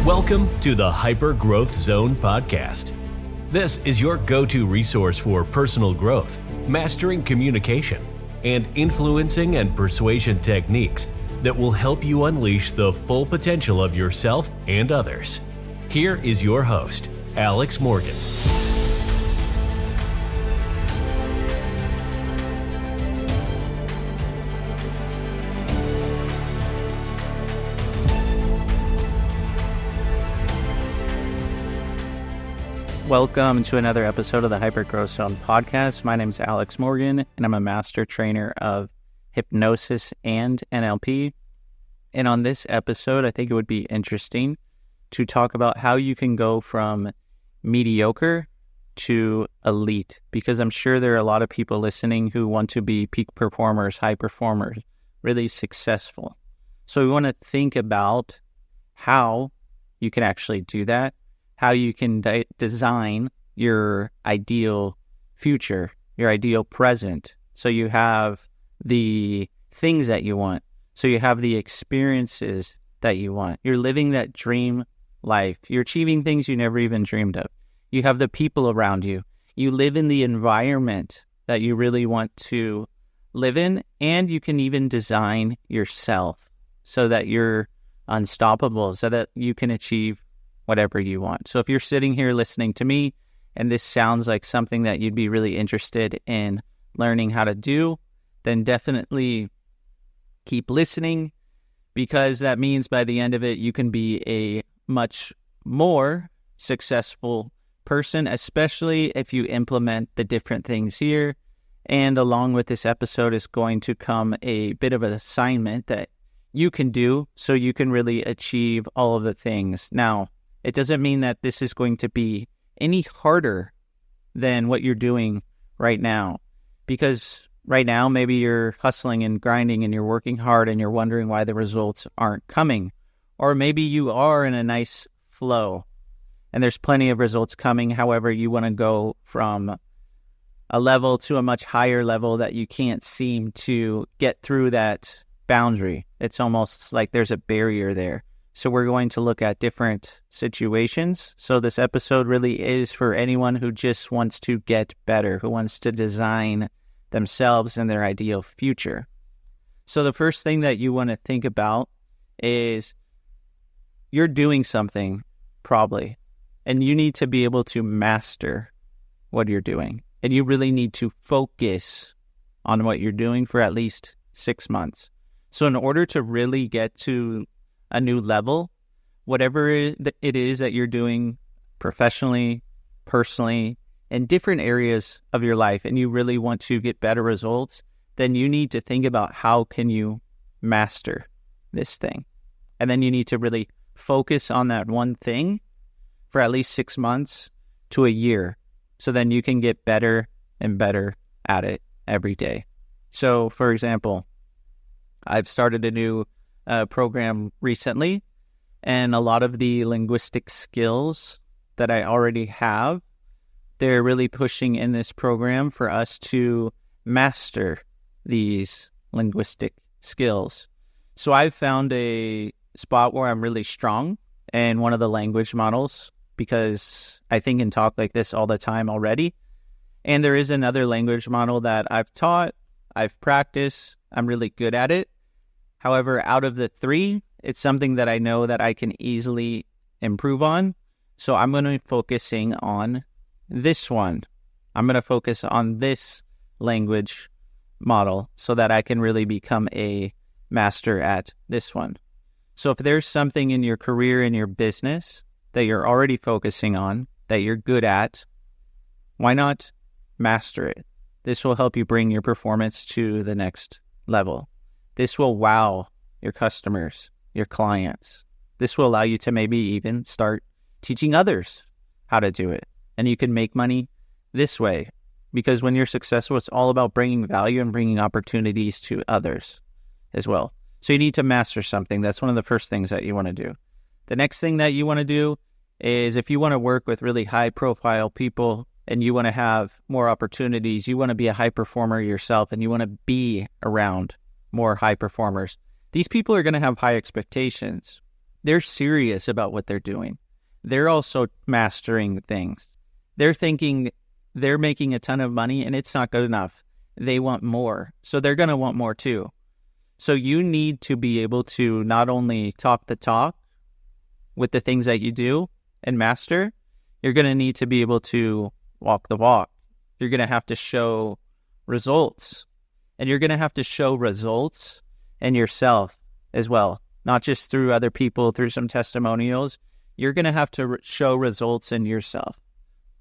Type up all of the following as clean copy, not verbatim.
Welcome to the Hyper Growth Zone podcast. This is your go-to resource for personal growth, mastering communication, and influencing and persuasion techniques that will help you unleash the full potential of yourself and others. Here is your host, Alex Morgan. Welcome to another episode of the Hyper Growth Zone podcast. My name is Alex Morgan, and I'm a master trainer of hypnosis and NLP. And on this episode, I think it would be interesting to talk about how you can go from mediocre to elite, because I'm sure there are a lot of people listening who want to be peak performers, high performers, really successful. So we want to think about how you can actually do that, how you can design your ideal future, your ideal present. So you have the things that you want. So you have the experiences that you want. You're living that dream life. You're achieving things you never even dreamed of. You have the people around you. You live in the environment that you really want to live in, and you can even design yourself so that you're unstoppable, so that you can achieve whatever you want. So if you're sitting here listening to me and this sounds like something that you'd be really interested in learning how to do, then definitely keep listening, because that means by the end of it, you can be a much more successful person, especially if you implement the different things here. And along with this episode is going to come a bit of an assignment that you can do so you can really achieve all of the things. Now, it doesn't mean that this is going to be any harder than what you're doing right now, because right now maybe you're hustling and grinding and you're working hard and you're wondering why the results aren't coming. Or maybe you are in a nice flow and there's plenty of results coming. However, you want to go from a level to a much higher level that you can't seem to get through that boundary. It's almost like there's a barrier there. So we're going to look at different situations. So this episode really is for anyone who just wants to get better, who wants to design themselves and their ideal future. So the first thing that you want to think about is you're doing something probably, and you need to be able to master what you're doing. And you really need to focus on what you're doing for at least 6 months. So in order to really get to a new level, whatever it is that you're doing professionally, personally, in different areas of your life, and you really want to get better results, then you need to think about how can you master this thing. And then you need to really focus on that one thing for at least 6 months to a year. So then you can get better and better at it every day. So for example, I've started a new program recently, and a lot of the linguistic skills that I already have, they're really pushing in this program for us to master these linguistic skills. So I've found a spot where I'm really strong in one of the language models, because I think and talk like this all the time already. And there is another language model that I've taught, I've practiced, I'm really good at it. However, out of the three, it's something that I know that I can easily improve on. So I'm going to be focusing on this one. I'm going to focus on this language model so that I can really become a master at this one. So if there's something in your career, in your business that you're already focusing on, that you're good at, why not master it? This will help you bring your performance to the next level. This will wow your customers, your clients. This will allow you to maybe even start teaching others how to do it. And you can make money this way, because when you're successful, it's all about bringing value and bringing opportunities to others as well. So you need to master something. That's one of the first things that you want to do. The next thing that you want to do is, if you want to work with really high profile people and you want to have more opportunities, you want to be a high performer yourself, and you want to be around more high performers. These people are going to have high expectations. They're serious about what they're doing. They're also mastering things. They're thinking they're making a ton of money and it's not good enough. They want more. So they're going to want more too. So you need to be able to not only talk the talk with the things that you do and master, you're going to need to be able to walk the walk. You're going to have to show results. And you're going to have to show results in yourself as well, not just through other people, through some testimonials. You're going to have to show results in yourself.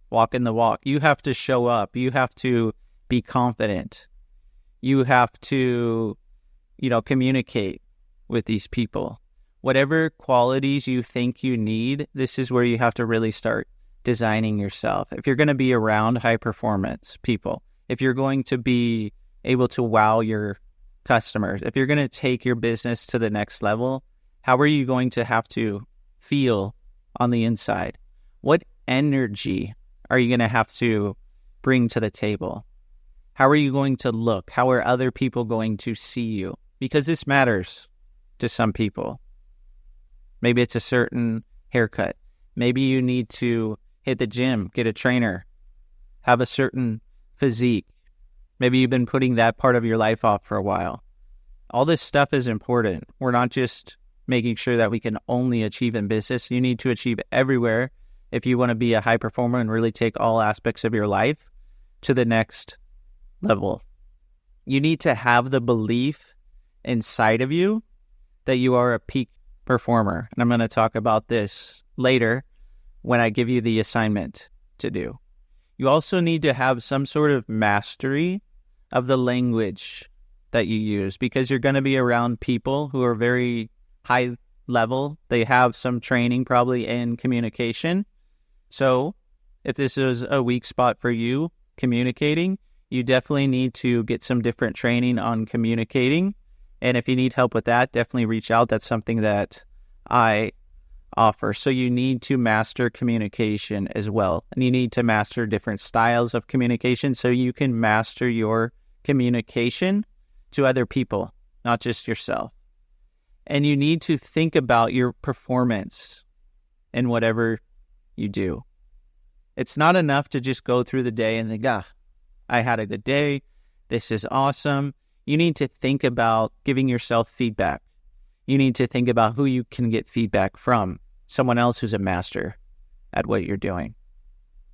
Walking the walk. You have to show up. You have to be confident. You have to, communicate with these people. Whatever qualities you think you need, this is where you have to really start designing yourself. If you're going to be around high performance people, if you're going to be able to wow your customers, if you're going to take your business to the next level, how are you going to have to feel on the inside? What energy are you going to have to bring to the table? How are you going to look? How are other people going to see you? Because this matters to some people. Maybe it's a certain haircut. Maybe you need to hit the gym, get a trainer, have a certain physique. Maybe you've been putting that part of your life off for a while. All this stuff is important. We're not just making sure that we can only achieve in business. You need to achieve everywhere if you want to be a high performer and really take all aspects of your life to the next level. You need to have the belief inside of you that you are a peak performer. And I'm going to talk about this later when I give you the assignment to do. You also need to have some sort of mastery of the language that you use, because you're going to be around people who are very high level. They have some training probably in communication. So if this is a weak spot for you, communicating, you definitely need to get some different training on communicating. And if you need help with that, definitely reach out. That's something that I offer. So you need to master communication as well. And you need to master different styles of communication so you can master your communication to other people, not just yourself. And you need to think about your performance in whatever you do. It's not enough to just go through the day and think, I had a good day. This is awesome. You need to think about giving yourself feedback. You need to think about who you can get feedback from, someone else who's a master at what you're doing.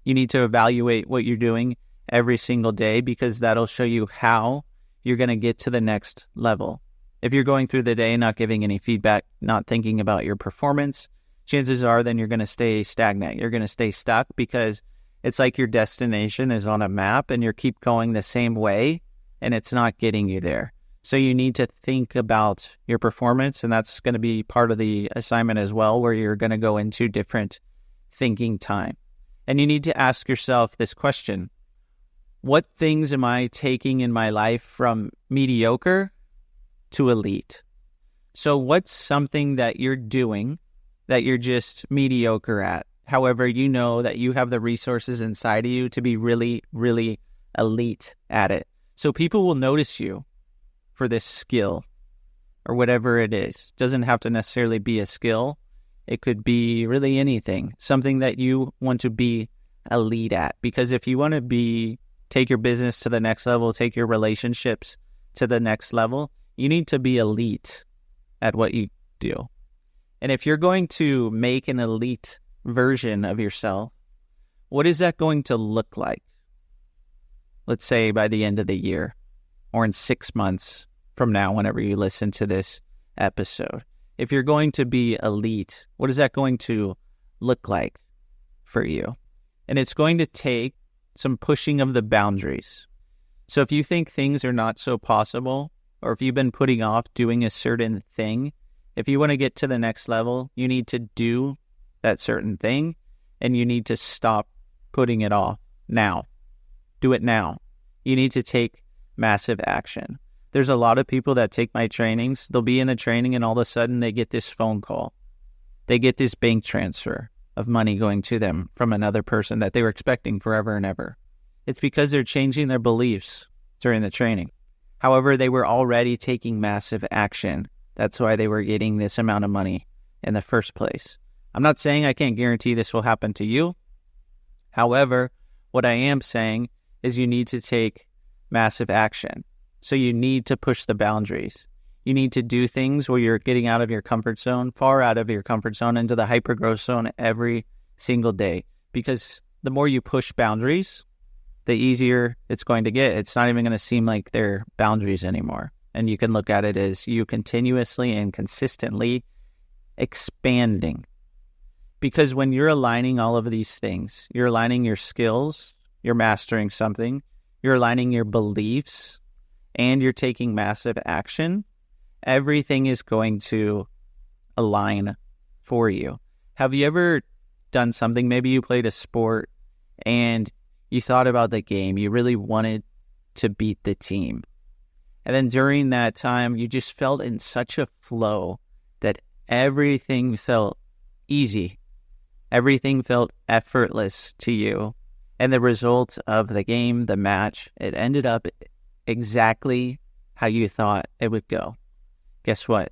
You need to evaluate what you're doing every single day, because that'll show you how you're going to get to the next level. If you're going through the day not giving any feedback, not thinking about your performance, chances are then you're going to stay stagnant. You're going to stay stuck, because it's like your destination is on a map and you keep going the same way and it's not getting you there. So you need to think about your performance, and that's going to be part of the assignment as well, where you're going to go into different thinking time. And you need to ask yourself this question: what things am I taking in my life from mediocre to elite? So what's something that you're doing that you're just mediocre at? However, you know that you have the resources inside of you to be really, really elite at it. So people will notice you for this skill or whatever it is. Doesn't have to necessarily be a skill. It could be really anything, something that you want to be elite at. Because if you want to take your business to the next level, take your relationships to the next level, you need to be elite at what you do. And if you're going to make an elite version of yourself, what is that going to look like? Let's say by the end of the year, or in 6 months from now, whenever you listen to this episode. If you're going to be elite, what is that going to look like for you? And it's going to take some pushing of the boundaries. So if you think things are not so possible, or if you've been putting off doing a certain thing, if you want to get to the next level, you need to do that certain thing, and you need to stop putting it off now. Do it now. You need to take massive action. There's a lot of people that take my trainings. They'll be in the training and all of a sudden they get this phone call. They get this bank transfer of money going to them from another person that they were expecting forever and ever. It's because they're changing their beliefs during the training. However, they were already taking massive action. That's why they were getting this amount of money in the first place. I'm not saying I can't guarantee this will happen to you. However, what I am saying is you need to take massive action. So you need to push the boundaries. You need to do things where you're getting out of your comfort zone, far out of your comfort zone, into the hyper-growth zone every single day. Because the more you push boundaries, the easier it's going to get. It's not even going to seem like they're boundaries anymore. And you can look at it as you continuously and consistently expanding. Because when you're aligning all of these things, you're aligning your skills, you're mastering something, you're aligning your beliefs, and you're taking massive action, everything is going to align for you. Have you ever done something? Maybe you played a sport and you thought about the game. You really wanted to beat the team. And then during that time, you just felt in such a flow that everything felt easy. Everything felt effortless to you. And the result of the game, the match, it ended up exactly how you thought it would go. Guess what?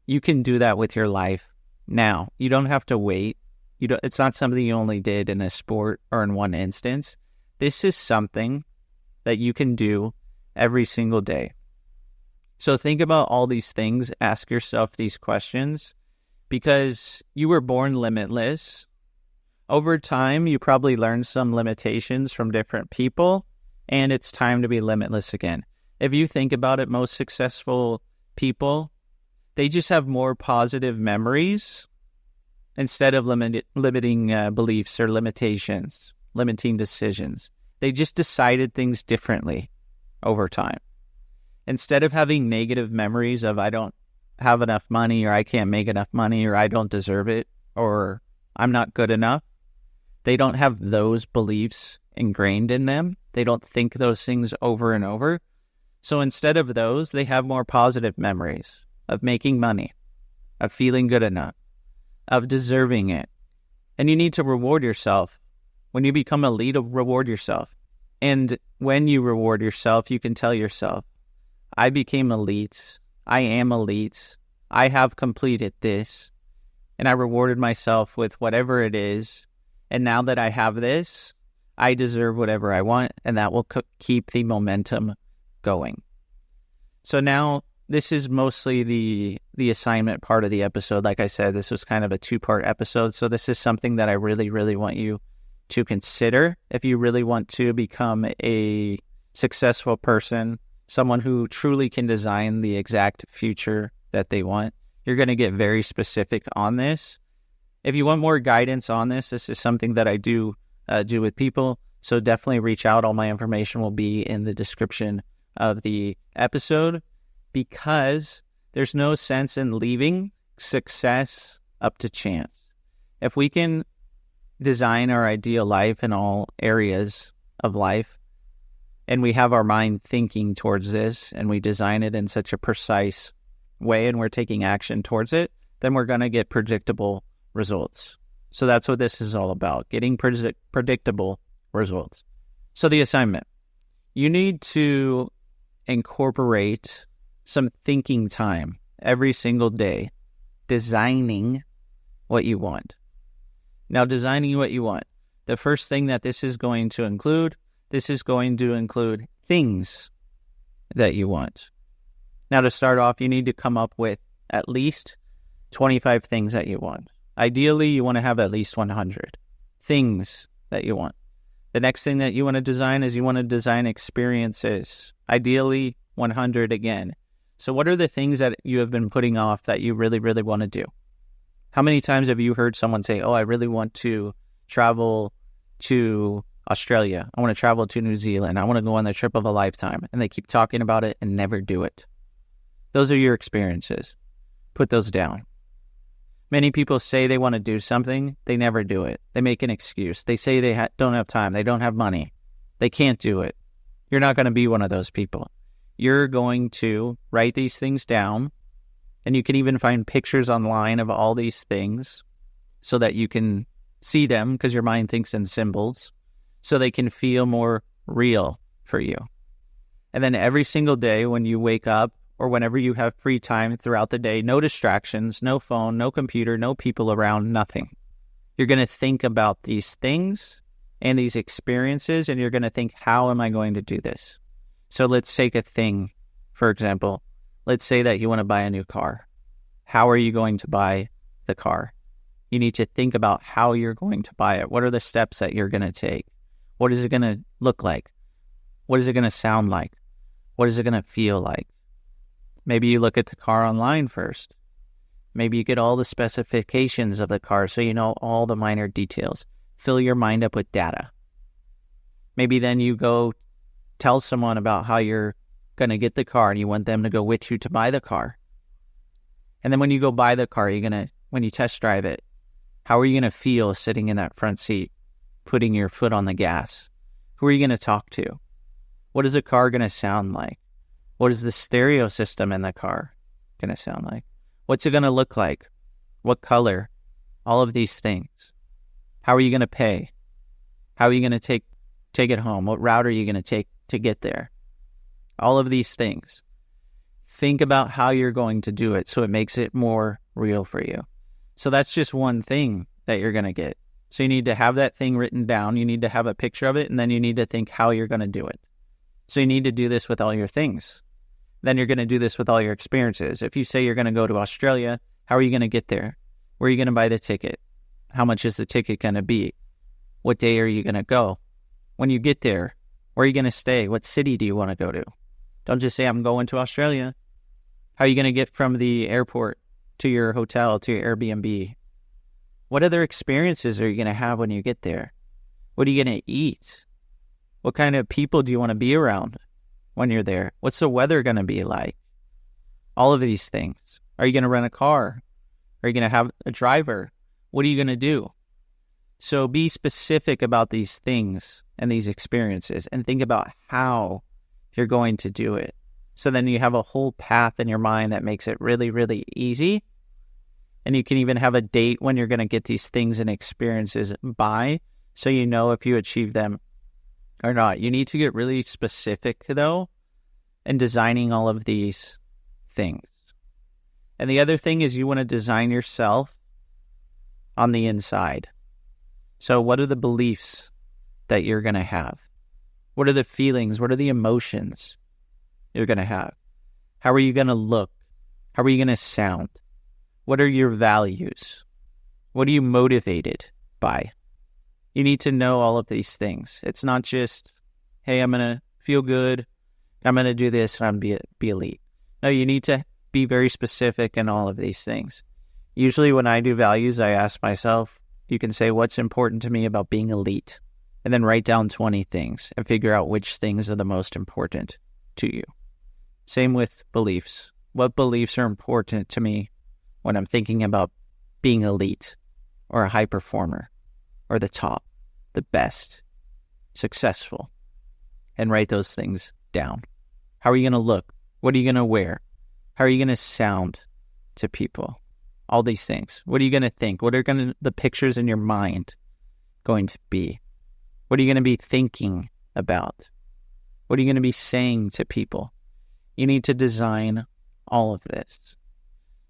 You can do that with your life now. You don't have to wait. It's not something you only did in a sport or in one instance. This is something that you can do every single day. So think about all these things. Ask yourself these questions, because you were born limitless. Over time, you probably learned some limitations from different people, and it's time to be limitless again. If you think about it, most successful people, they just have more positive memories instead of limiting beliefs or limitations, limiting decisions. They just decided things differently over time. Instead of having negative memories of I don't have enough money, or I can't make enough money, or I don't deserve it, or I'm not good enough, they don't have those beliefs ingrained in them. They don't think those things over and over. So instead of those, they have more positive memories of making money, of feeling good enough, of deserving it. And you need to reward yourself. When you become elite, reward yourself. And when you reward yourself, you can tell yourself, I became elite. I am elite. I have completed this. And I rewarded myself with whatever it is. And now that I have this, I deserve whatever I want. And that will keep the momentum going. So now this is mostly the assignment part of the episode. Like I said, this was kind of a 2-part episode. So this is something that I really, really want you to consider if you really want to become a successful person, someone who truly can design the exact future that they want. You're going to get very specific on this. If you want more guidance on this, this is something that I do with people. So definitely reach out. All my information will be in the description of the episode, because there's no sense in leaving success up to chance. If we can design our ideal life in all areas of life, and we have our mind thinking towards this, and we design it in such a precise way, and we're taking action towards it, then we're going to get predictable results. So that's what this is all about, getting predictable results. So the assignment, you need to incorporate some thinking time every single day, designing what you want. Now, designing what you want, the first thing that this is going to include things that you want. Now, to start off, you need to come up with at least 25 things that you want. Ideally, you want to have at least 100 things that you want. The next thing that you want to design is you want to design experiences. Ideally, 100 again. So what are the things that you have been putting off that you really, really want to do? How many times have you heard someone say, I really want to travel to Australia. I want to travel to New Zealand. I want to go on the trip of a lifetime. And they keep talking about it and never do it. Those are your experiences. Put those down. Many people say they want to do something. They never do it. They make an excuse. They say they don't have time. They don't have money. They can't do it. You're not going to be one of those people. You're going to write these things down. And you can even find pictures online of all these things so that you can see them, because your mind thinks in symbols, so they can feel more real for you. And then every single day when you wake up or whenever you have free time throughout the day, no distractions, no phone, no computer, no people around, nothing. You're going to think about these things and these experiences, and you're going to think, how am I going to do this? So let's take a thing, for example. Let's say that you want to buy a new car. How are you going to buy the car? You need to think about how you're going to buy it. What are the steps that you're going to take? What is it going to look like? What is it going to sound like? What is it going to feel like? Maybe you look at the car online first. Maybe you get all the specifications of the car so you know all the minor details. Fill your mind up with data. Maybe then you go tell someone about how you're going to get the car and you want them to go with you to buy the car. And then when you go buy the car, when you test drive it, how are you going to feel sitting in that front seat, putting your foot on the gas? Who are you going to talk to? What is the car going to sound like? What is the stereo system in the car going to sound like? What's it going to look like? What color? All of these things. How are you going to pay? How are you going to take it home? What route are you going to take to get there? All of these things. Think about how you're going to do it so it makes it more real for you. So that's just one thing that you're going to get. So you need to have that thing written down. You need to have a picture of it, and then you need to think how you're going to do it. So you need to do this with all your things. Then you're going to do this with all your experiences. If you say you're going to go to Australia, how are you going to get there? Where are you going to buy the ticket? How much is the ticket going to be? What day are you going to go? When you get there, where are you going to stay? What city do you want to go to? Don't just say, I'm going to Australia. How are you going to get from the airport to your hotel, to your Airbnb? What other experiences are you going to have when you get there? What are you going to eat? What kind of people do you want to be around when you're there? What's the weather going to be like? All of these things. Are you going to rent a car? Are you going to have a driver? What are you going to do? So be specific about these things and these experiences and think about how you're going to do it. So then you have a whole path in your mind that makes it really, really easy. And you can even have a date when you're going to get these things and experiences by, so you know if you achieve them or not. You need to get really specific, though, in designing all of these things. And the other thing is you want to design yourself on the inside. So what are the beliefs that you're going to have? What are the feelings? What are the emotions you're going to have? How are you going to look? How are you going to sound? What are your values? What are you motivated by? You need to know all of these things. It's not just, hey, I'm going to feel good, I'm going to do this, and I'm going to be elite. No, you need to be very specific in all of these things. Usually when I do values, I ask myself, you can say, what's important to me about being elite? And then write down 20 things and figure out which things are the most important to you. Same with beliefs. What beliefs are important to me when I'm thinking about being elite or a high performer or the top, the best, successful? And write those things down. How are you going to look? What are you going to wear? How are you going to sound to people? All these things. What are you going to think? What are the pictures in your mind going to be? What are you going to be thinking about? What are you going to be saying to people? You need to design all of this.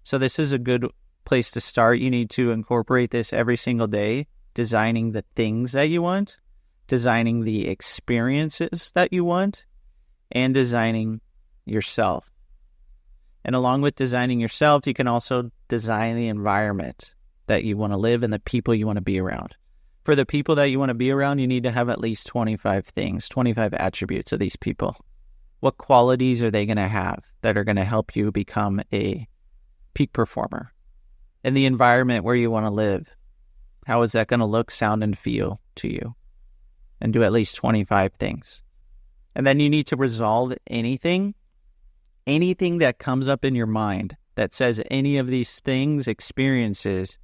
So this is a good place to start. You need to incorporate this every single day, designing the things that you want, designing the experiences that you want, and designing yourself. And along with designing yourself, you can also design the environment that you want to live and the people you want to be around. For the people that you want to be around, you need to have at least 25 things, 25 attributes of these people. What qualities are they going to have that are going to help you become a peak performer? In the environment where you want to live, how is that going to look, sound, and feel to you? And do at least 25 things. And then you need to resolve anything that comes up in your mind that says any of these things, experiences,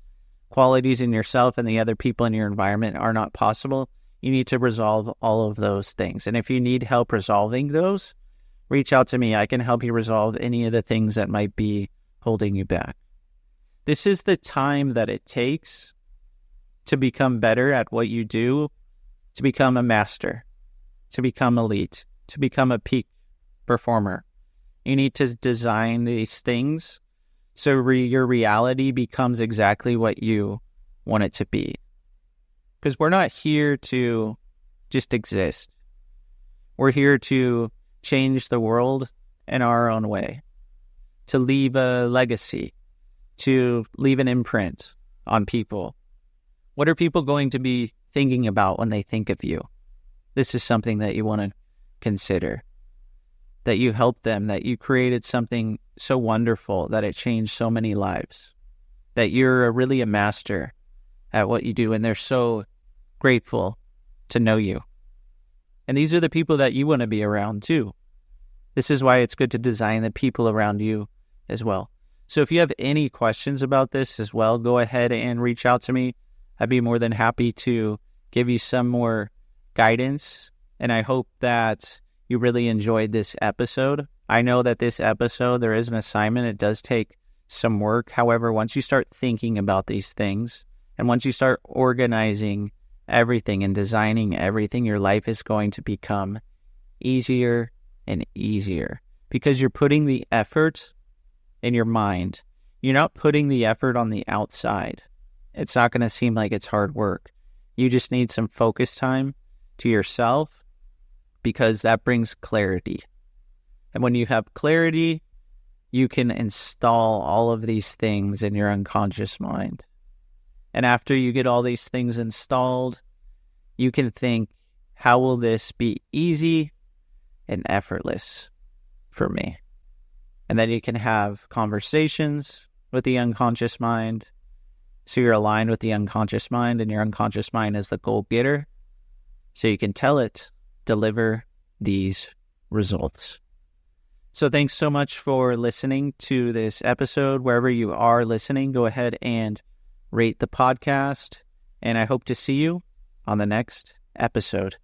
qualities in yourself and the other people in your environment are not possible. You need to resolve all of those things. And if you need help resolving those, reach out to me. I can help you resolve any of the things that might be holding you back. This is the time that it takes to become better at what you do, to become a master, to become elite, to become a peak performer. You need to design these things so your reality becomes exactly what you want it to be. Because we're not here to just exist. We're here to change the world in our own way, to leave a legacy, to leave an imprint on people. What are people going to be thinking about when they think of you? This is something that you want to consider. That you helped them, that you created something so wonderful that it changed so many lives. That you're really a master at what you do, and they're so grateful to know you. And these are the people that you want to be around too. This is why it's good to design the people around you as well. So if you have any questions about this as well, go ahead and reach out to me. I'd be more than happy to give you some more guidance. And I hope that you really enjoyed this episode. I know that this episode, there is an assignment. It does take some work. However, once you start thinking about these things, and once you start organizing everything and designing everything, your life is going to become easier and easier because you're putting the effort in your mind. You're not putting the effort on the outside. It's not going to seem like it's hard work. You just need some focus time to yourself because that brings clarity. And when you have clarity, you can install all of these things in your unconscious mind. And after you get all these things installed, you can think, how will this be easy and effortless for me? And then you can have conversations with the unconscious mind. So you're aligned with the unconscious mind, and your unconscious mind is the goal getter. So you can tell it, deliver these results. So thanks so much for listening to this episode. Wherever you are listening, go ahead and rate the podcast. And I hope to see you on the next episode.